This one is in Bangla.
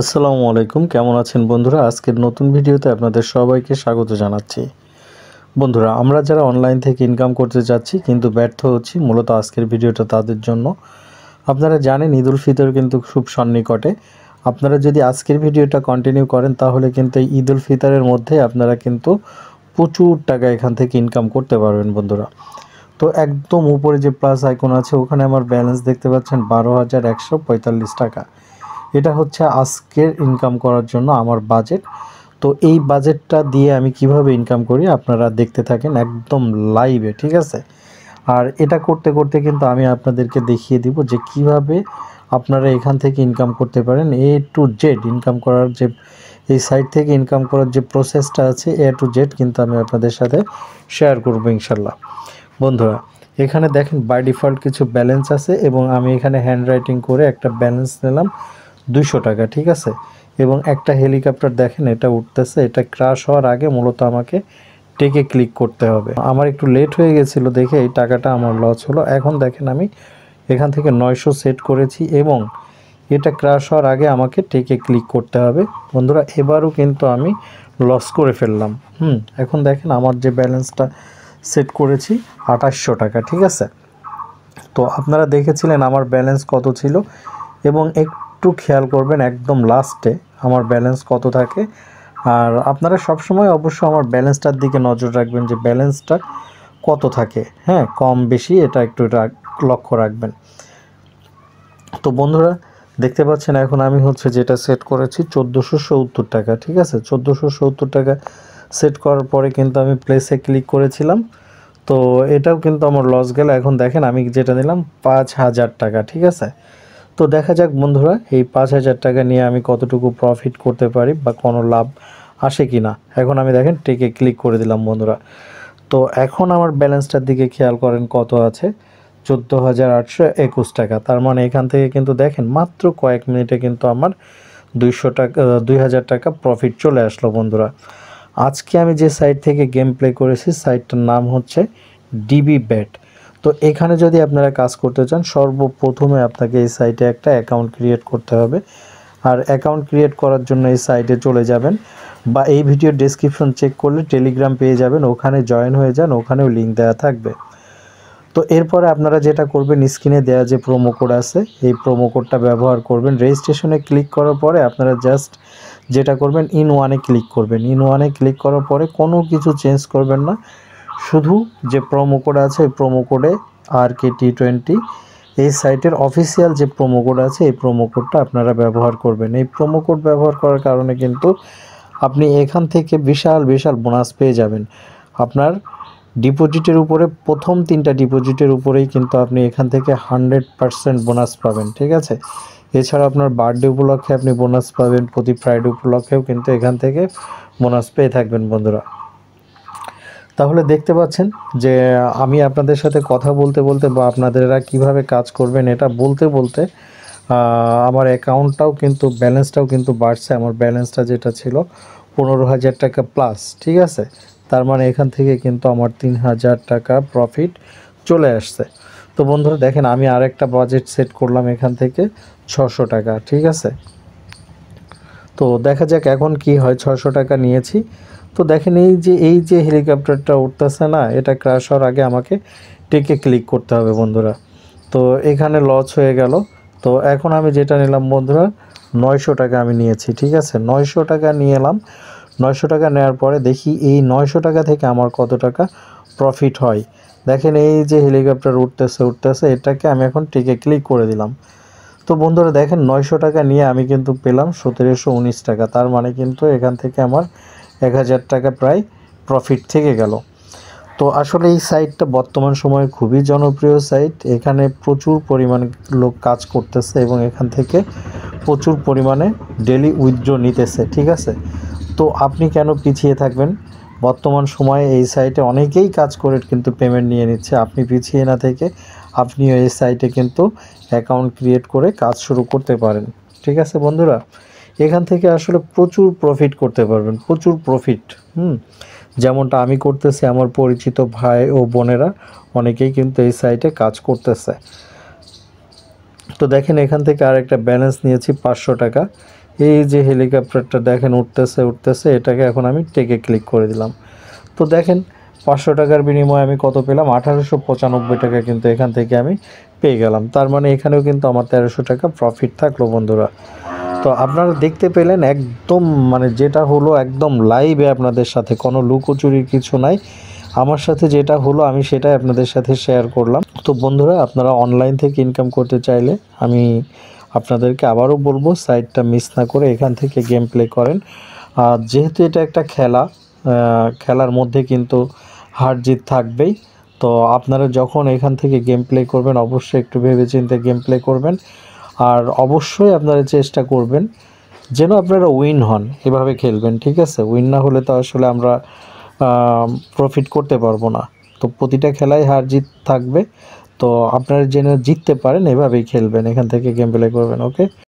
আসসালামু আলাইকুম, কেমন আছেন বন্ধুরা? আজকের নতুন ভিডিওতে আপনাদের সবাইকে স্বাগত জানাচ্ছি। বন্ধুরা, আমরা যারা অনলাইন থেকে ইনকাম করতে যাচ্ছি কিন্তু ব্যর্থ হচ্ছি, মূলত আজকের ভিডিওটা তাদের জন্য। আপনারা জানেন ঈদ উল ফিতর কিন্তু খুব সন্নিকটে। আপনারা যদি আজকের ভিডিওটা কন্টিনিউ করেন তাহলে কিন্তু এই ঈদ উল ফিতরের মধ্যে আপনারা কিন্তু প্রচুর টাকা এখান থেকে ইনকাম করতে পারবেন বন্ধুরা। তো একদম উপরে যে প্লাস আইকন আছে ওখানে আমার ব্যালেন্স দেখতে পাচ্ছেন 12,145 টাকা। এটা হচ্ছে আজকের ইনকাম করার জন্য আমার বাজেট। তো এই বাজেটটা দিয়ে আমি কিভাবে ইনকাম করি আপনারা দেখতে থাকেন একদম লাইভে, ঠিক আছে? আর এটা করতে করতে কিন্তু আমি আপনাদেরকে দেখিয়ে দিব যে কিভাবে আপনারা এখান থেকে ইনকাম করতে পারেন। এ টু জেড ইনকাম করার যে এই সাইট থেকে ইনকাম করার যে প্রসেসটা আছে এ টু জেড কিন্তু আমি আপনাদের সাথে শেয়ার করব ইনশাল্লাহ। বন্ধুরা, এখানে দেখেন বাই ডিফল্ট কিছু ব্যালেন্স আছে এবং আমি এখানে হ্যান্ড রাইটিং করে একটা ব্যালেন্স নিলাম 200 টাকা, ঠিক আছে? এবং একটা হেলিকপ্টার দেখেন এটা উঠতেছে, এটা ক্র্যাশ হওয়ার আগে মূলত আমাকে টেকে ক্লিক করতে হবে। আমার একটু লেট হয়ে গেছিলো দেখে এই টাকাটা আমার লস হলো। এখন দেখেন আমি এখান থেকে 900 সেট করেছি এবং এটা ক্র্যাশ হওয়ার আগে আমাকে টেকে ক্লিক করতে হবে। বন্ধুরা, এবারও কিন্তু আমি লস করে ফেললাম। এখন দেখেন আমার যে ব্যালেন্সটা সেট করেছি 2800 টাকা, ঠিক আছে? তো আপনারা দেখেছিলেন আমার ব্যালেন্স কত ছিল এবং একটু খেয়াল করবেন একদম লাস্টে আমার ব্যালেন্স কত থাকে। আর আপনারা সবসময় অবশ্য আমার ব্যালেন্সটার দিকে নজর রাখবেন যে ব্যালেন্সটা কত থাকে, হ্যাঁ, কম বেশি এটা একটু লক্ষ্য রাখবেন। তো বন্ধুরা, দেখতে পাচ্ছেন এখন আমি যেটা সেট করেছি 1470 টাকা, ঠিক আছে? 1470 টাকা সেট করার পরে কিন্তু আমি প্লেসে ক্লিক করেছিলাম। তো এটাও কিন্তু আমার লস গেল। এখন দেখেন আমি যেটা নিলাম 5000 টাকা, ঠিক আছে? তো দেখা যাক বন্ধুরা এই 5000 টাকা নিয়ে আমি কতটুকু প্রফিট করতে পারি বা কোনো লাভ আসে কি না। এখন আমি দেখেন টেকে ক্লিক করে দিলাম বন্ধুরা। তো এখন আমার ব্যালেন্সটার দিকে খেয়াল করেন কত আছে, 14,821 টাকা। তার মানে এখান থেকে কিন্তু দেখেন মাত্র কয়েক মিনিটে কিন্তু আমার 2000 টাকা প্রফিট চলে আসলো বন্ধুরা। আজকে আমি যে সাইট থেকে গেম প্লে করেছি সাইটটার নাম হচ্ছে ডিবি ব্যাট। তো এখানে যদি আপনারা কাজ করতে চান সর্বপ্রথমে আপনাকে এই সাইটে একটা অ্যাকাউন্ট ক্রিয়েট করতে হবে। আর অ্যাকাউন্ট ক্রিয়েট করার জন্য এই সাইটে চলে যাবেন বা এই ভিডিওর ডেসক্রিপশন চেক করলে টেলিগ্রাম পেয়ে যাবেন, ওখানে জয়েন হয়ে যান, ওখানেও লিঙ্ক দেওয়া থাকবে। তো এরপরে আপনারা যেটা করবেন স্ক্রিনে দেওয়া যে প্রোমো কোড আছে এই প্রোমো কোডটা ব্যবহার করবেন। রেজিস্ট্রেশনে ক্লিক করার পরে আপনারা জাস্ট যেটা করবেন ইন ওয়ানে ক্লিক করবেন। ইন ওয়ানে ক্লিক করার পরে কোনো কিছু চেঞ্জ করবেন না, শুধু যে প্রোমো কোড আছে এই প্রোমো কোডে RK-T20 এই সাইটের অফিসিয়াল যে প্রোমো কোড আছে এই প্রোমো কোডটা আপনারা ব্যবহার করবেন। এই প্রোমো কোড ব্যবহার করার কারণে কিন্তু আপনি এখান থেকে বিশাল বিশাল বোনাস পেয়ে যাবেন। আপনার ডিপোজিটের উপরে প্রথম 3টা ডিপোজিটের উপরেই কিন্তু আপনি এখান থেকে 100% বোনাস পাবেন, ঠিক আছে? এছাড়া আপনার বার্থডে উপলক্ষে আপনি বোনাস পাবেন, প্রতি ফ্রাইডে উপলক্ষেও কিন্তু এখান থেকে বোনাস পেয়ে থাকবেন বন্ধুরা। তাহলে দেখতে পাচ্ছেন যে আমি আপনাদের সাথে কথা বলতে বলতে বা আপনাদেরা কিভাবে কাজ করবেন এটা বলতে বলতে আমার অ্যাকাউন্টটাও কিন্তু ব্যালেন্সটাও কিন্তু বাড়ছে। আমার ব্যালেন্সটা যেটা ছিল 15,000 টাকা প্লাস, ঠিক আছে? তার মানে এখান থেকে কিন্তু আমার 3000 টাকা প্রফিট চলে আসছে। তো বন্ধুরা দেখেন আমি আরেকটা বাজেট সেট করলাম এখান থেকে 600 টাকা, ঠিক আছে? তো দেখা যাক এখন কি হয়। 600 টাকা নিয়েছি। তো দেখেন এই যে হেলিকপ্টারটা উঠতেছে না, এটা ক্র্যাশ হওয়ার আগে আমাকে টেকে ক্লিক করতে হবে বন্ধুরা। তো এখানে লস হয়ে গেল। তো এখন আমি যেটা নিলাম বন্ধুরা 900 টাকা আমি নিয়েছি, ঠিক আছে? 900 টাকা নিয়ে এলাম। 900 টাকা নেওয়ার পরে দেখি এই 900 টাকা থেকে আমার কত টাকা প্রফিট হয়। দেখেন এই যে হেলিকপ্টার উঠতেছে এটাকে আমি এখন টেকে ক্লিক করে দিলাম। তো বন্ধুরা দেখেন 900 টাকা নিয়ে আমি কিন্তু পেলাম 1719 টাকা। তার মানে কিন্তু এখান থেকে আমার 1000 টাকা প্রায় প্রফিট থেকে গেল। তো আসলে এই সাইটটা বর্তমান সময়ে খুবই জনপ্রিয় সাইট। এখানে প্রচুর পরিমাণে লোক কাজ করতেছে এবং এখান থেকে প্রচুর পরিমাণে ডেলি উইথড্র নিতেছে, ঠিক আছে? তো আপনি কেন পিছিয়ে থাকবেন? বর্তমান সময়ে এই সাইটে অনেকেই কাজ করে কিন্তু পেমেন্ট নিয়ে নিচ্ছে। আপনি পিছিয়ে না থেকে আপনিও এই সাইটে কিন্তু অ্যাকাউন্ট ক্রিয়েট করে কাজ শুরু করতে পারেন, ঠিক আছে বন্ধুরা? এখান থেকে আসলে প্রচুর প্রফিট করতে পারবেন, প্রচুর প্রফিট। যেমনটা আমি করতেছি, আমার পরিচিত ভাই ও বোনেরা অনেকেই কিন্তু এই সাইটে কাজ করতেছে। তো দেখেন এখান থেকে আরেকটা ব্যালেন্স নিয়েছি 500 টাকা এই যে হেলিকপ্টারটা দেখেন উঠতেছে উঠতেছে, এটাকে এখন আমি টেকে ক্লিক করে দিলাম। তো দেখেন 500 টাকার বিনিময়ে আমি কত পেলাম, 1895 টাকা কিন্তু এখান থেকে আমি পেয়ে গেলাম। তার মানে এখানেও কিন্তু আমার 1300 টাকা প্রফিট থাকলো বন্ধুরা। তো আপনারা দেখতে পেলেন একদম মানে যেটা হলো একদম লাইভে আপনাদের সাথে, কোনো লুকোচুরির কিছু নাই। আমার সাথে যেটা হলো আমি সেটাই আপনাদের সাথে শেয়ার করলাম। তো বন্ধুরা, আপনারা অনলাইন থেকে ইনকাম করতে চাইলে আমি আপনাদেরকে আবারও বলবো, সাইটটা মিস না করে এখান থেকে গেম প্লে করেন। আর যেহেতু এটা একটা খেলা, খেলার মধ্যে কিন্তু হার জিত থাকবেই। তো আপনারা যখন এখান থেকে গেম প্লে করবেন অবশ্যই একটু ভেবেচিন্তে গেম প্লে করবেন। আর অবশ্যই আপনারা চেষ্টা করবেন যেন আপনারা উইন হন, এভাবে খেলবেন, ঠিক আছে? উইন না হলে তো আসলে আমরা প্রফিট করতে পারবো না। তো প্রতিটা খেলায় হার জিত থাকবে। তো আপনারা যেন জিততে পারেন এভাবেই খেলবেন, এখান থেকে গেম প্লে করবেন। ওকে।